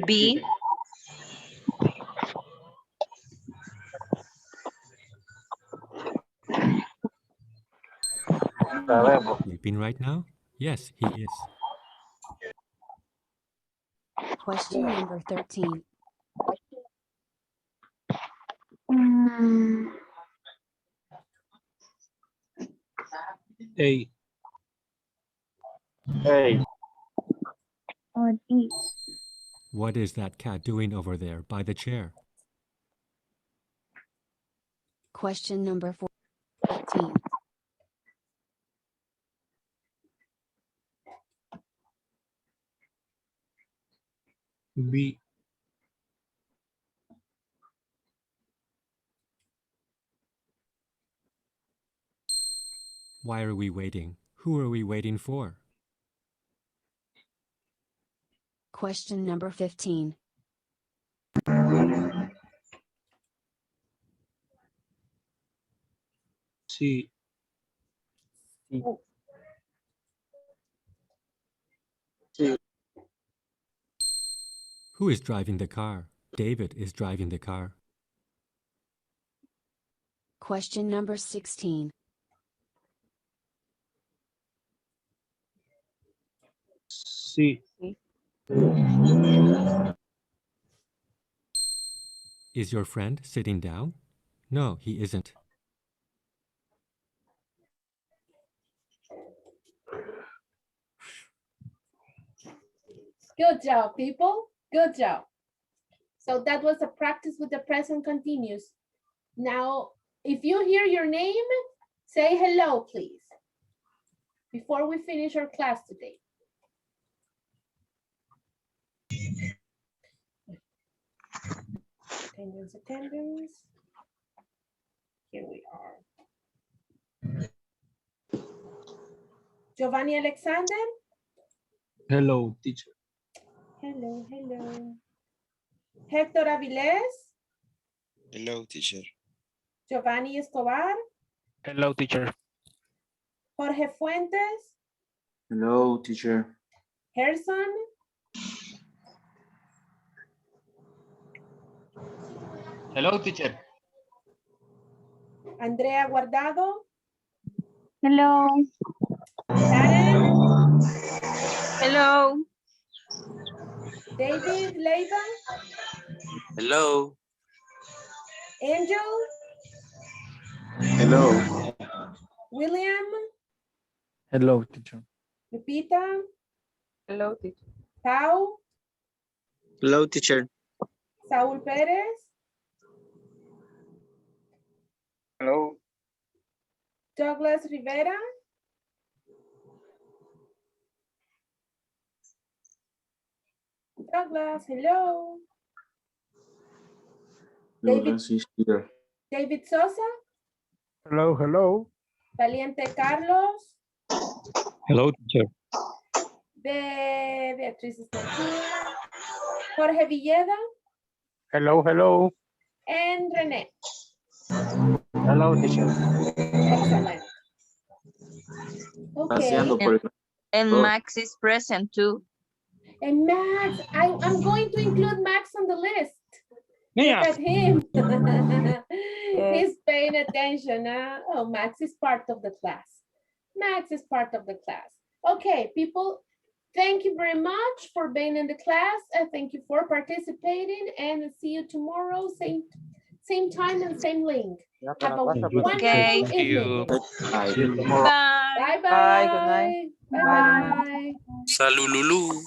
B. Sleeping right now? Yes, he is. Question number 13. A. What is that cat doing over there by the chair? Question number 14. B. Why are we waiting? Who are we waiting for? Question number 15. C. Who is driving the car? David is driving the car. Question number 16. C. Is your friend sitting down? No, he isn't. Good job, people. Good job. So that was a practice with the present continuous. Now, if you hear your name, say hello, please, before we finish our class today. Attendance, attendance. Here we are. Giovanni Alexander. Hello, teacher. Hello, hello. Hector Avilés. Hello, teacher. Giovanni Escobar. Hello, teacher. Jorge Fuentes. Hello, teacher. Gerson. Hello, teacher. Andrea Guardado. Hello. Karen. Hello. David Leiva. Hello. Angel. Hello. William. Hello, teacher. Lupita. Hello, teacher. Pau. Hello, teacher. Saúl Pérez. Hello. Douglas Rivera. Douglas, hello. Douglas is here. David Sosa. Hello, hello. Valiente Carlos. Hello, teacher. Beatriz is not here. Jorge Villeda. Hello, hello. And René. Hello, teacher. Excellent. Okay. And Max is present too. And Max, I'm going to include Max on the list. Yeah. Look at him. He's paying attention. Huh? Oh, Max is part of the class. Max is part of the class. Okay, people, thank you very much for being in the class. Thank you for participating, and see you tomorrow, same time and same link. Have a wonderful Okay. evening. Bye. Bye. Bye-bye. Good night. Bye-bye. Salululu.